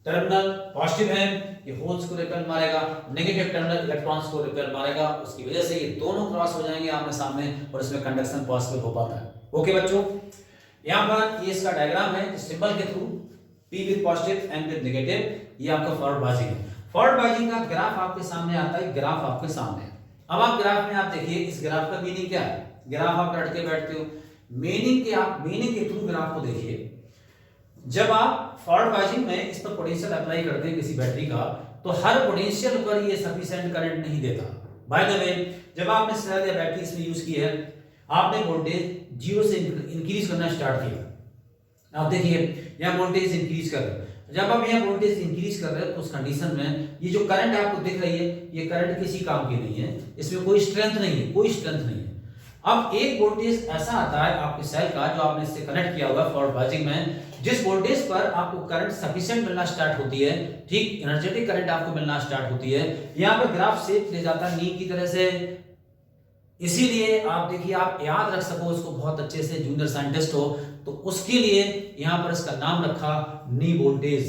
टर्मिनल पॉजिटिव है, ये होल्स को रिपेल मारेगा, नेगेटिव टर्मिनल इलेक्ट्रॉन्स को रिपेल मारेगा, उसकी वजह से ये दोनों क्रॉस हो जाएंगे आमने सामने और इसमें कंडक्शन पॉसिबल हो पाता है। ओके बच्चों, यहां पर ये इसका डायग्राम है सिंबल के through, P with positive and with negative, ये आपका फॉरवर्ड बायजिंग है। फॉरवर्ड बायजिंग का ग्राफ आपके सामने आता है, ग्राफ आपके सामने है। अब आप ग्राफ में आप देखिए इस ग्राफ का मीनिंग क्या है, ग्राफ आप रट के बैठते हो, मीनिंग के थ्रू ग्राफ को देखिए। जब आप फॉरवर्ड बायजिंग में इस पर पोटेंशियल अप्लाई करते हैं किसी बैटरी का, तो हर पोटेंशियल पर ये सफिशिएंट करंट नहीं देता। बाय द वे, जब आपने सेल या बैटरी इसमें यूज की है, आपने वोल्टेज 0 से इंक्रीज करना स्टार्ट किया। आप देखिए यहां वोल्टेज इंक्रीज कर रहे हैं। जब आप यहां वोल्टेज इंक्रीज कर रहे हैं तो उस कंडीशन में ये जो करंट आपको दिख रही है, ये करंट किसी काम की नहीं है, इसमें कोई स्ट्रेंथ नहीं है, कोई स्ट्रेंथ नहीं है। अब एक वोल्टेज ऐसा आता है आपके सेल का जो आपने इससे कनेक्ट किया हुआ फॉरवर्ड बायजिंग में, जिस वोल्टेज पर आपको करंट सफिशिएंट मिलना स्टार्ट होती है, ठीक एनर्जेटिक करंट आपको मिलना स्टार्ट होती है। यहां पर ग्राफ शेप ले जाता है नी की तरह से, इसीलिए आप देखिए, आप याद रख सको उसको बहुत अच्छे से, जूनियर साइंटिस्ट हो तो उसके लिए यहां पर इसका नाम रखा नी वोल्टेज।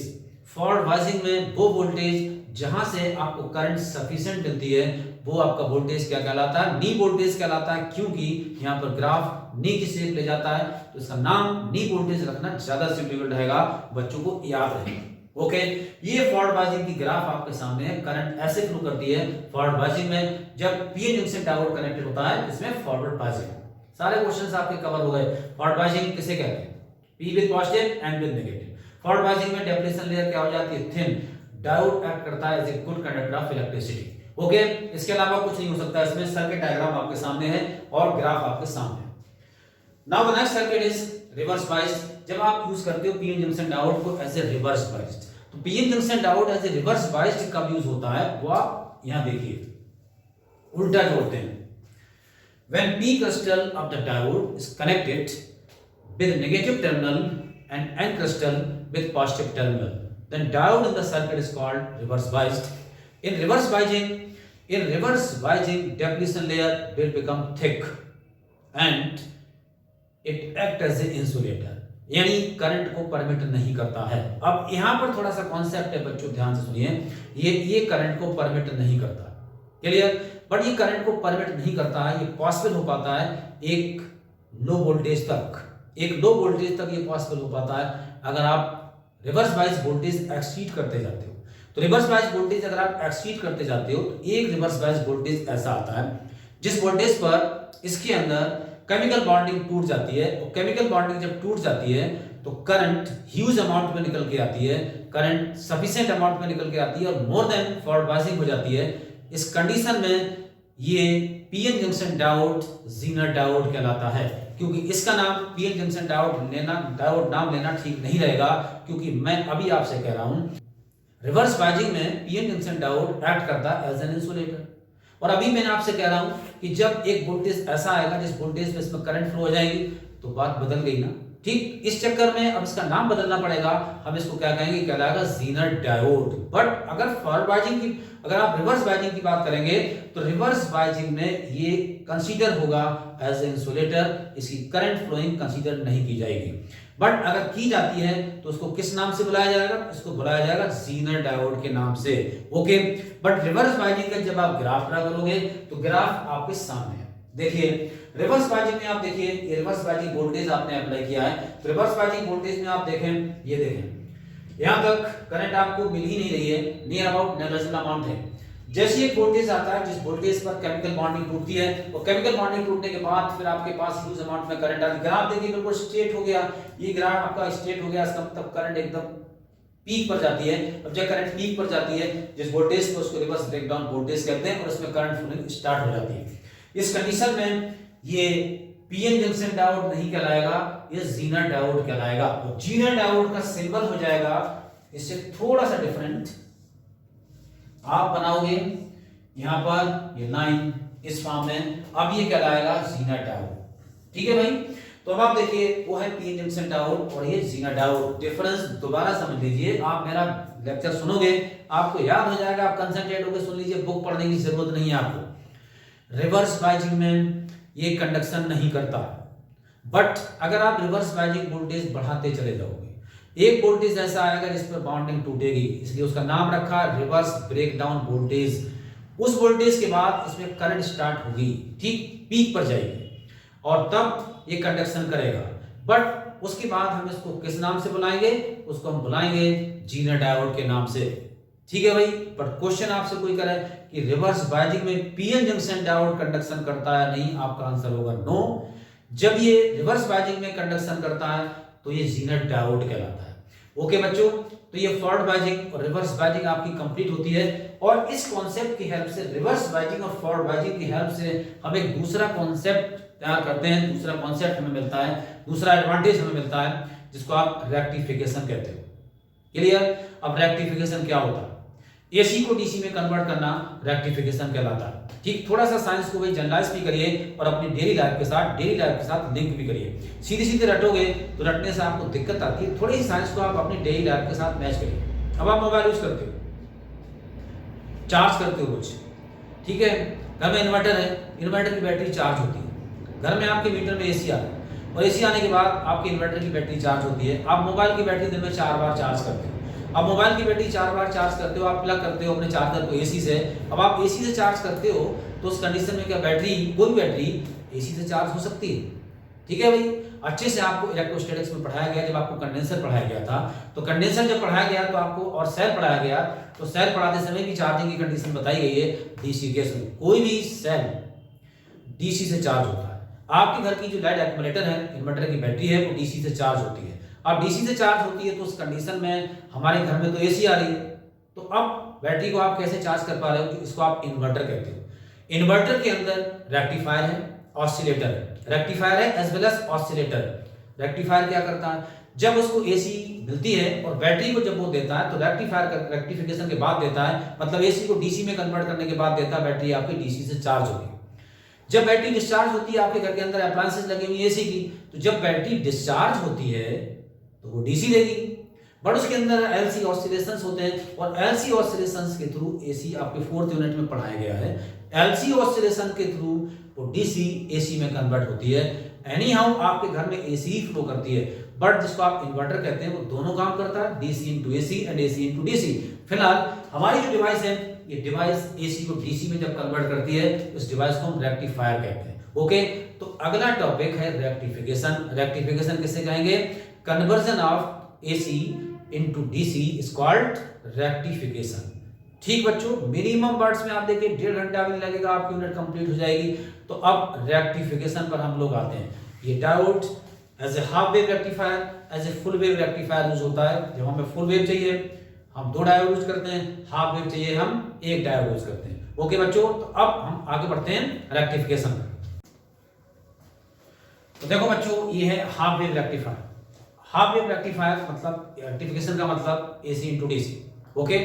फॉरवर्ड बायजिंग में वो वोल्टेज जहां से आपको करंट सफिशिएंट मिलती है, वो आपका वोल्टेज क्या कहलाता है, नी वोल्टेज कहलाता है। क्योंकि यहां पर ग्राफ नी की शेप ले जाता है, तो इसका नाम नी वोल्टेज रखना ज्यादा सूटेबल रहेगा, बच्चों को याद रहेगा। ओके, ये फॉरवर्ड बायजिंग की ग्राफ आपके सामने है। करंट ऐसे फ्लो करती है फॉरवर्ड बायजिंग में, जब पीएन जंक्शन डायोड कनेक्टेड होता है, इसमें फॉरवर्ड बायजिंग। सारे क्वेश्चंस आपके कवर हो गए। फॉरवर्ड बायजिंग किसे कहते हैं, P with positive and with negative. Forward biasing में डेप्लेशन लेयर क्या हो जाती है, थिन। डायोड एक्ट करता है as a good conductor of electricity. Okay, इसके अलावा कुछ नहीं हो सकता। इसमें सर्किट डायग्राम आपके सामने है और ग्राफ आपके सामने है। Now the next circuit is reverse biased. जब आप यूज करते हो पीएन जंक्शन डायोड को एज ए रिवर्स बायस्ड, तो PN junction diode as a reverse biased कब यूज होता है, वो आप यहां देखिए, उल्टा जोड़ते हैं। When P crystal of the diode is connected with negative terminal and N crystal with positive terminal, then diode in the circuit is called reverse biased. In reverse biasing, depletion layer will become thick and it act as an insulator. यानी current को permit नहीं करता है। अब यहां पर थोड़ा सा कॉन्सेप्ट है बच्चों, ध्यान से सुनिए। ये करंट को परमिट नहीं करता, क्लियर? बट ये करंट को परमिट नहीं करता है, ये पॉसिबल हो पाता है एक लो वोल्टेज तक। एक लो वोल्टेज तक ये पॉसिबल हो पाता है अगर आप रिवर्स बायस वोल्टेज एक्सीड करते जाते हो। तो रिवर्स बायस वोल्टेज अगर आप एक्सीड करते जाते हो, तो एक रिवर्स बायस वोल्टेज ऐसा आता है जिस वोल्टेज पर इसके अंदर केमिकल बॉन्डिंग टूट जाती है, और केमिकल बॉन्डिंग जब टूट जाती है तो करंट ह्यूज अमाउंट में निकल के आती है, करंट सफिशिएंट अमाउंट में निकल के आती है और मोर देन फॉरवर्ड बायसिंग हो जाती है। इस कंडीशन में ये पीएन जंक्शन डायोड ज़ीनर डायोड कहलाता है। क्योंकि इसका नाम पीएन जंक्शन डायोड नाम लेना ठीक नहीं रहेगा, क्योंकि मैं अभी आपसे कह रहा हूं रिवर्स बायजिंग में पीएन जंक्शन डायोड एक्ट करता है एज एन इंसुलेटर। और अभी मैंने आपसे कह रहा हूं कि जब एक वोल्टेज ऐसा आएगा जिस वोल्टेज पे इसमें करंट फ्लो हो जाएगी, तो बात बदल गई ना। ठीक इस चक्कर में अब इसका नाम बदलना पड़ेगा, हम इसको क्या कहेंगे, कहलाएगा ज़ीनर डायोड। बट अगर फॉरवर्ड बायजिंग की, अगर आप रिवर्स बायजिंग की बात करेंगे, तो रिवर्स बायजिंग में ये कंसीडर होगा एज ए इंसुलेटर, इसकी करंट फ्लोइंग कंसीडर नहीं की जाएगी। बट अगर की जाती है तो उसको किस नाम से बुलाया जाएगा, इसको बुलाया जाएगा ज़ीनर डायोड के नाम से। ओके, बट रिवर्स बायजिंग का जब आप ग्राफ ड्रा करोगे तो ग्राफ आपके सामने है। देखिए रिवर्स बायजिंग में आप देखिए, ये रिवर्स बायजिंग वोल्टेज आपने अप्लाई किया है, तो रिवर्स बायजिंग वोल्टेज में आप देखें, ये देखें यहां तक करंट आपको मिल ही नहीं रही है, नियर अबाउट नेग्लिजिबल अमाउंट है। जैसे एक वोल्टेज आता है जिस वोल्टेज पर केमिकल बॉन्डिंग टूटती है, और केमिकल बॉन्डिंग टूटने के बाद फिर आपके पास ह्यूज अमाउंट में करंट आती है। ग्राफ देखिए बिल्कुल स्ट्रेट हो गया, ये ग्राफ आपका स्ट्रेट हो गया, इसका मतलब करंट एकदम पीक पर जाती है। अब जब करंट पीक पर जाती है जिस वोल्टेज को, उसको रिवर्स ब्रेकडाउन वोल्टेज कहते हैं, और इसमें करंट फ्लोइंग स्टार्ट हो जाती है। इस कंडीशन में ये पीएन जंक्शन डायोड नहीं कहलाएगा, ये ज़ीनर डायोड कहलाएगा। और ज़ीनर डायोड का सिंबल हो जाएगा इससे थोड़ा सा डिफरेंट, आप बनाओगे यहां पर ये लाइन इस फॉर्म में, अब ये कहलाएगा ज़ीनर डायोड। ठीक है भाई, तो अब आप देखिए वो है पीएन जंक्शन डायोड और ये ज़ीनर डायोड। डिफरेंस दोबारा समझ लीजिए, आप मेरा लेक्चर सुनोगे आपको याद हो जाएगा, आप कंसंट्रेट होकर सुन लीजिए, बुक पढ़ने की जरूरत नहीं है आपको। रिवर्स बायजिंग में ये कंडक्शन नहीं करता। बट अगर आप रिवर्स बायजिंग वोल्टेज बढ़ाते चले जाओगे, एक वोल्टेज ऐसा आएगा जिस पर बाउंडिंग टूटेगी, इसलिए उसका नाम रखा रिवर्स ब्रेकडाउन वोल्टेज। उस वोल्टेज के बाद इसमें करंट स्टार्ट होगी, ठीक पीक पर जाएगी और तब ये कंडक्शन करेगा। बट उसके बाद हम इसको किस नाम से बुलाएंगे? उसको हम बुलाएंगे जीनर डायोड के नाम से। ठीक है भाई। पर क्वेश्चन आपसे कोई करे कि रिवर्स बायजिंग में पीएन जंक्शन डायोड कंडक्शन करता है नहीं, आपका आंसर होगा नो। जब ये रिवर्स बायजिंग में कंडक्शन करता है तो ये जीनर डायोड कहलाता है। ओके बच्चों, तो ये फॉरवर्ड बायजिंग और रिवर्स बायजिंग आपकी कंप्लीट होती है। और इस कॉन्सेप्ट की हेल्प से, रिवर्स बायजिंग और फॉरवर्ड बायजिंग की हेल्प से हम एक दूसरा कॉन्सेप्ट तैयार करते हैं, दूसरा कॉन्सेप्ट हमें मिलता है, दूसरा एडवांटेज हमें मिलता है, जिसको आप रेक्टिफिकेशन कहते हो। क्लियर? अब रेक्टिफिकेशन क्या होता है? एसी को डीसी में कन्वर्ट करना रेक्टिफिकेशन कहलाता है। ठीक, थोड़ा सा साइंस को भाई जनरलाइज भी करिए और अपनी डेली लाइफ के साथ लिंक भी करिए। सीधे सीधे रटोगे तो रटने से आपको दिक्कत आती है, थोड़ी सी साइंस को आप अपनी डेली लाइफ के साथ मैच करिए। अब आप मोबाइल यूज करते हो, चार्ज करते हो रोज, ठीक है, घर में इन्वर्टर है, इन्वर्टर की बैटरी चार्ज होती है, घर में आपके मीटर में एसी आ रहा है और एसी आने के बाद आपके इन्वर्टर की बैटरी चार्ज होती है। आप मोबाइल की बैटरी दिन में 4 बार चार्ज करते हो। अब मोबाइल की बैटरी 4 बार चार्ज करते हो, आप प्लग करते हो अपने चार्जर को एसी से। अब आप एसी से चार्ज करते हो तो उस कंडीशन में क्या बैटरी, कोई बैटरी एसी से चार्ज हो सकती है? ठीक है भाई। अच्छे से आपको इलेक्ट्रोस्टैटिक्स में पढ़ाया गया, जब आपको कंडेंसर पढ़ाया गया था तो कंडेंसर जब पढ़ाया गया तो आपको, और सेल पढ़ाया गया तो सेल पढ़ाते समय भी चार्जिंग की कंडीशन बताई गई है डीसी केस में। कोई भी सेल डीसी से चार्ज होता है। आपके घर की जो लाइट एक्यूमुलेटर है, इन्वर्टर की बैटरी है, वो डीसी से चार्ज होती है। अब डीसी से चार्ज होती है तो उस कंडीशन में हमारे घर में तो एसी आ रही है, तो अब बैटरी को आप कैसे चार्ज कर पा रहे हो? इसको आप इन्वर्टर कहते हो। इन्वर्टर के अंदर रेक्टिफायर है, ऑसिलेटर है, रेक्टिफायर है as well as oscillator. Rectifier क्या करता है? जब उसको एसी मिलती है और बैटरी को जब वो देता है तो रेक्टिफायर का रेक्टिफिकेशन के बाद देता है, मतलब एसी को डीसी में कन्वर्ट करने के बाद देता है, बैटरी आपकी डीसी से चार्ज होगी। जब बैटरी डिस्चार्ज होती है, आपके घर के अंदर अप्लायंसेस लगी हुई एसी की, तो जब बैटरी डिस्चार्ज होती है तो वो डीसी देगी। बट उसके अंदर एलसी ऑसिलेशंस होते हैं और एलसी ऑसिलेशंस के थ्रू एसी आपके 4th यूनिट में पढ़ाया गया है। एलसी ऑसिलेशन के थ्रू वो डीसी एसी में कन्वर्ट होती है। एनी हाउ आपके घर में एसी ही फ्लो करती है, बट जिसको आप इन्वर्टर कहते हैं वो दोनों काम करता है, DC into AC and AC into DC. फिलहाल हमारी जो डिवाइस है, ये डिवाइस एसी को डीसी में जब कन्वर्ट करती है इस डिवाइस को हम रेक्टिफायर कहते हैं। ओके, तो अगला टॉपिक है रेक्टिफिकेशन। रेक्टिफिकेशन किसे कहेंगे? Conversion of AC into DC is called rectification. ठीक बच्चों, मिनिमम वर्ड्स में आप देखिए 1.5 घंटा भी लगेगा, आपकी यूनिट कंप्लीट हो जाएगी। तो अब रेक्टिफिकेशन पर हम लोग आते हैं। ये diode as a half wave rectifier, as a full wave rectifier use होता है। जब हमें फुल वेव चाहिए हम 2 डायोड यूज करते हैं, हाफ वेव चाहिए हम 1 डायोड यूज करते हैं। ओके बच्चों, तो अब हम आगे बढ़ते हैं रेक्टिफिकेशन पर। तो देखो बच्चों, ये है half wave rectifier. Half wave rectifier मतलब रेक्टिफिकेशन का मतलब एसी इंटू डीसी। ओके,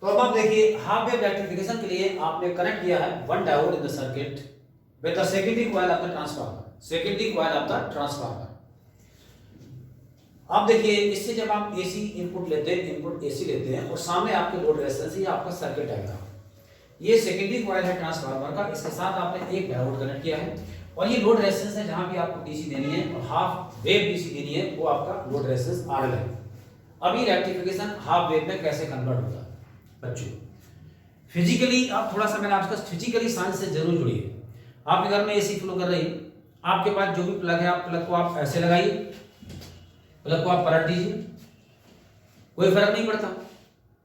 तो अब आप देखिए हाफ वेव रेक्टिफिकेशन के लिए आपने कनेक्ट किया है 1 diode in the circuit with the secondary coil of the transformer. Secondary coil of the transformer. आप देखिए, इससे जब आप एसी इनपुट लेते हैं, इनपुट एसी लेते हैं और सामने आपके लोड रेजिस्टेंस, ये आपका सर्किट डायग्राम। ये सेकेंडरी कॉइल है ट्रांसफार्मर का, इसके साथ आपने एक डायोड कनेक्ट किया है और ये लोड रेजिस्टेंस है जहां भी आपको डीसी देनी है और हाफ वेव डीसी देनी है, वो आपका लोड रेजिस्टेंस आरएल है। अब ये रेक्टिफिकेशन हाफ वेव में कैसे कन्वर्ट होता है बच्चों? फिजिकली आप थोड़ा सा, मैंने आपका फिजिकली साइंस से जरूर जुड़िए। आपके घर में एसी फ्लो कर रही, आपके पास जो भी प्लग है, आप प्लग को आप ऐसे लगाइए, प्लग को आप पलट दीजिए, कोई फर्क नहीं पड़ता।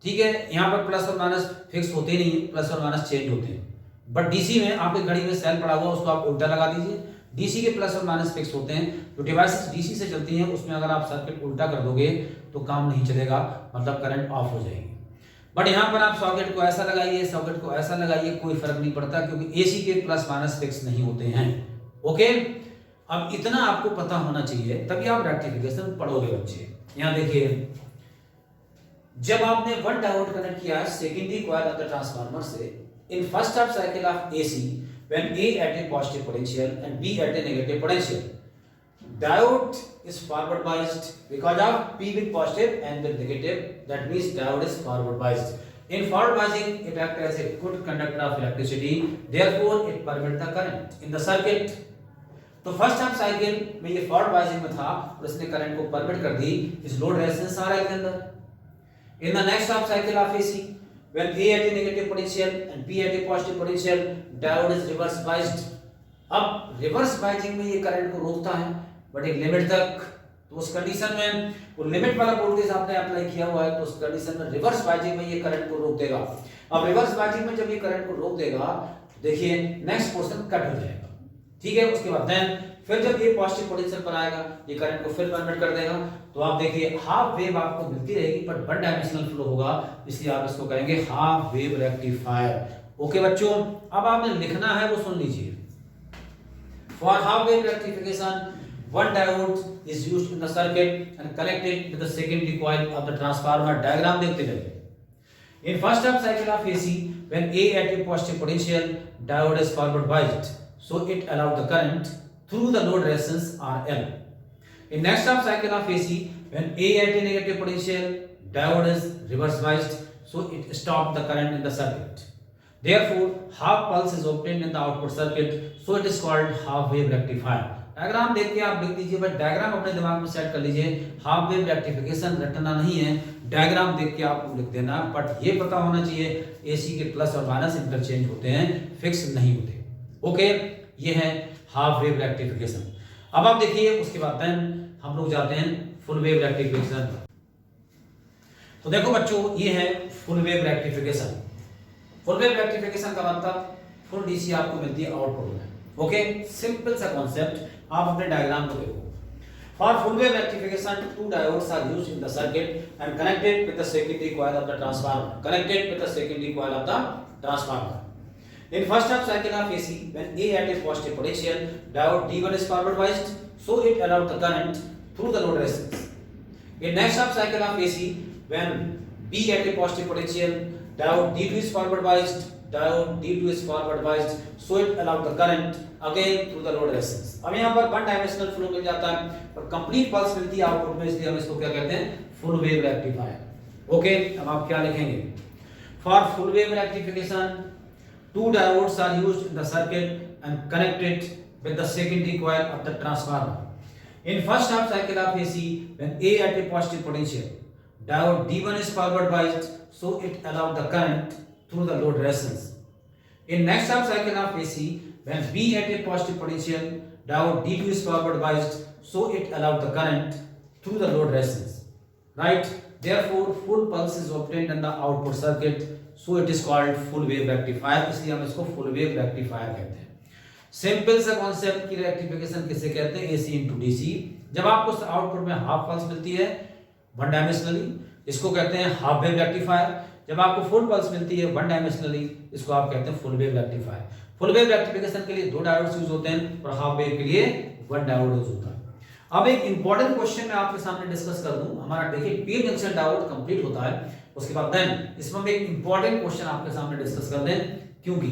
ठीक है, यहाँ पर प्लस और माइनस फिक्स होते नहीं है, प्लस और माइनस चेंज होते हैं। बट डीसी में आपके घड़ी में सेल पड़ा हुआ, उसको आप उल्टा लगा दीजिए, डीसी के प्लस और माइनस फिक्स होते हैं। जो डिवाइसेस डीसी से चलती हैं उसमें अगर आप सर्किट उल्टा कर दोगे तो काम नहीं चलेगा, मतलब करंट ऑफ हो जाएगी। बट यहाँ पर आप सॉकेट को ऐसा लगाइए, सॉकेट को ऐसा लगाइए, कोई फर्क नहीं पड़ता, क्योंकि एसी के प्लस माइनस फिक्स नहीं होते हैं। ओके, अब इतना आपको पता होना चाहिए, तभी आप रेक्टिफिकेशन पढ़ोगे बच्चे। यहाँ देखिए, जब आपने 1 डायोड कनेक्ट किया है secondary coil of the transformer से, in first half cycle of AC, when A at a positive potential and B at a negative potential, diode is forward biased because of P with positive and with negative. That means diode is forward biased. In forward biasing, it acts as a good conductor of electricity, therefore it permits the current in the circuit. तो first half cycle में ये forward biasing में था और इसने current को permit कर दी इस लोड रेजिस्टेंस आरएल के अंदर. In the next half cycle of AC, when A at a negative potential and B at a positive potential, diode is reverse biased. अब रिवर्स बायसिंग में ये करंट को रोकता है बट एक लिमिट तक. तो उस कंडीशन में वो लिमिट वाला वोल्टेज आपने अप्लाई किया हुआ है तो उस कंडीशन में रिवर्स बायसिंग में ये करंट को रोक देगा. अब रिवर्स बायसिंग में जब ये करंट को रोक देगा देखिए नेक्स्ट पोर्शन कट हो जाएगा. ठीक है. उसके बाद देन फिर जब ये पॉजिटिव पोटेंशियल पर आएगा ये करंट को फिर परमिट कर देगा. तो आप देखिए हाफ वेव आपको मिलती रहेगी बट वन डायमेंशनल फ्लो होगा इसलिए आप इसको कहेंगे हाफ वेव रेक्टिफायर. ओके बच्चों, अब आपने लिखना है वो सुन लीजिए. For half wave rectification one diode is used in the circuit and connected with the secondary coil of the transformer. Diagram देखते जाइए. In first half cycle of AC, when A at a positive potential, diode is forward biased, so it allowed the current through the load resistance RL. In next half cycle of AC, when A at a negative potential, diode is reverse biased, so it stopped the current in the circuit. Therefore, half pulse is obtained in the output circuit, so it is called half wave rectifier. Diagram देख के आप लिख लीजिए but diagram अपने दिमाग में set कर लीजिए. हाफ वेव रेक्टिफिकेशन रटना नहीं है, डायग्राम देख के आपको लिख देना. बट ये पता होना चाहिए एसी के प्लस और माइनस इंटरचेंज होते हैं, फिक्स नहीं होते. ओके, ये है हाफ वेव रेक्टिफिकेशन. अब आप देखिए उसके बाद देन हम लोग जाते हैं फुल वेव रेक्टिफिकेशन. तो देखो बच्चों ये है full wave rectification. Full wave rectification का मतलब फुल डीसी आपको मिलती है आउटपुट में. ओके, सिंपल सा कॉन्सेप्ट. आप अपने डायग्राम को देखो. For full wave rectification two diodes are used in the circuit and connected with the secondary coil of the transformer. Connected with the secondary coil of the transformer. In first half cycle of AC, when A at a positive potential, diode D1 is forward biased, so it allowed the current through the load resistance. In next half cycle of AC, when B at a positive potential, diode D2 is forward biased, diode D2 is forward biased, so it allowed the current again through the load resistance. अब यहाँ पर one dimensional flow मिल जाता है और complete pulse मिलती है output में, इसलिए हम इसको क्या कहते हैं फुल वेव रेक्टिफायर. ओके, अब आप क्या लिखेंगे. For full wave rectification two diodes are used in the circuit and connected with the secondary coil of the transformer. In first half cycle of AC, when A at a positive potential, diode D1 is forward biased, so it allowed the current through the load resistance. In next half cycle of AC, when B at a positive potential, diode D2 is forward biased, so it allowed the current through the load resistance. Right? Therefore, full pulse is obtained in the output circuit. So it is called full wave rectifier. इसलिए हम इसको full wave rectifier कहते हैं. Simple सा concept की rectification किसे कहते हैं AC into DC. जब आपको आउटपुट में हाफ पल्स मिलती है वन डायमेंशनली, इसको कहते हैं हाफ वेव रेक्टिफायर. जब आपको फुल पल्स मिलती है वन डायमेंशनली, इसको आप कहते हैं full wave rectifier. Full wave rectification के लिए दो डायोड्स यूज होते हैं और हाफ वेव के लिए वन डायोड यूज होता है. अब एक इंपॉर्टेंट क्वेश्चन मैं आपके सामने डिस्कस कर दूं. हमारा देखिए पी जंक्शन डायोड कंप्लीट होता है, उसके बाद देन इसमें हम एक इंपॉर्टेंट क्वेश्चन आपके सामने डिस्कस कर दें. क्योंकि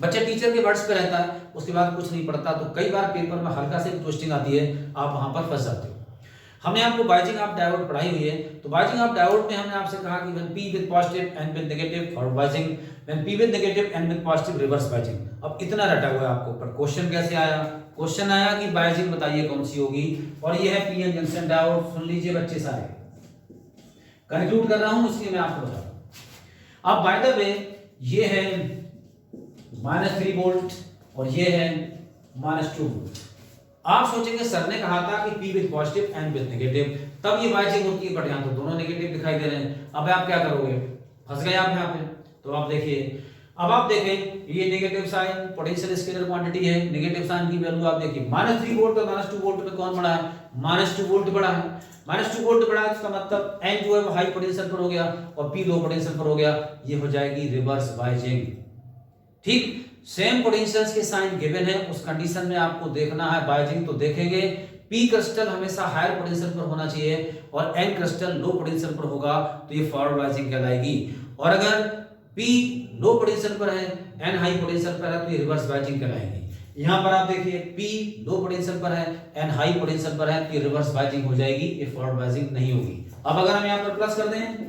बच्चे टीचर के वर्ड्स पे रहता है उसके बाद कुछ नहीं पढ़ता, तो कई बार पेपर में हल्का से ट्विस्टिंग आती है, आप वहां पर फंस जाते हो. हमने आपको बायजिंग ऑफ डायोड पढ़ाई हुई है. तो बायजिंग ऑफ डायोड में हमने आपसे कहा कि when P with positive and with negative forward biasing, when P with negative and with positive reverse biasing. अब इतना रटा हुआ है आपको, पर क्वेश्चन कैसे आया. क्वेश्चन आया कि बायजिंग बताइए कौन सी होगी, और ये है पीएन जंक्शन डायोड. सुन लीजिए बच्चे सारे, कंक्लूड कर रहा हूं इसलिए मैं आपको बता रहा हूं. अब बाय द वे ये है -3 वोल्ट और ये है -2 वोल्ट. आप सोचेंगे सर ने कहा था कि P with positive and with negative तब ये बायजिंग होती है, बट यहां तो दोनों नेगेटिव दिखाई दे रहे हैं. अब आप क्या करोगे, फंस गए आप यहां पे. तो आप देखिए, अब आप देखें ये negative sign potential scalar quantity है, नेगेटिव साइन की वैल्यू आप देखिए -3 वोल्ट और -2 वोल्ट में कौन बड़ा है, -2 वोल्ट बड़ा है. -2 वोल्ट बड़ा है, इसका मतलब N जो है वो हाई पोटेंशियल पर हो गया और P लो पोटेंशियल पर हो गया. ये हो जाएगी रिवर्स बायजिंग. ठीक, सेम पोटेंशियल्स के साइन गिवन है, उस कंडीशन में आपको देखना है बायजिंग. तो देखेंगे P क्रिस्टल हमेशा हायर पोटेंशियल पर होना चाहिए और N क्रिस्टल लो पोटेंशियल पर होगा, तो ये फॉरवर्ड बायजिंग कहलाएगी. और अगर P लो पोटेंशियल पर है, N हाई पोटेंशियल पर है, तो ये रिवर्स बायजिंग कहलाएगी. यहां पर आप देखिए P लो पोटेंशियल पर है, N हाई पोटेंशियल पर है, तो ये रिवर्स बायजिंग हो जाएगी, ये फॉरवर्ड बायजिंग नहीं होगी. अब अगर हम यहां पर प्लस कर दें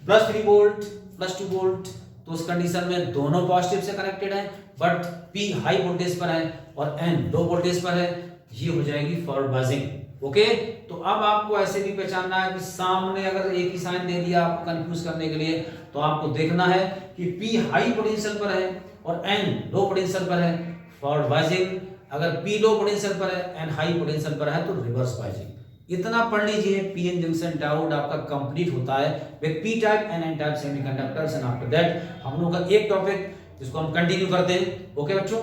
+3 वोल्ट +2 वोल्ट, तो उस कंडीशन में दोनों पॉजिटिव से कनेक्टेड है, बट P हाई वोल्टेज पर है और N लो वोल्टेज पर है, ये हो जाएगी फॉरवर्ड बायसिंग। ओके, तो अब आपको ऐसे भी पहचानना है कि सामने अगर एक ही साइन दे दिया आपको कंफ्यूज करने के लिए, तो आपको देखना है कि P हाई पोटेंशियल पर है और N लो पोटेंशियल पर है, फॉरवर्ड बायसिंग। अगर P लो पोटेंशियल पर है, N हाई पोटेंशियल पर है, तो रिवर्स बायसिंग। इतना पढ़ लीजिए, पीएन जंक्शन डायोड आपका कंप्लीट होता है with P type and N type semiconductors. And after that हम लोग का एक टॉपिक जिसको हम कंटिन्यू करते हैं। ओके बच्चों।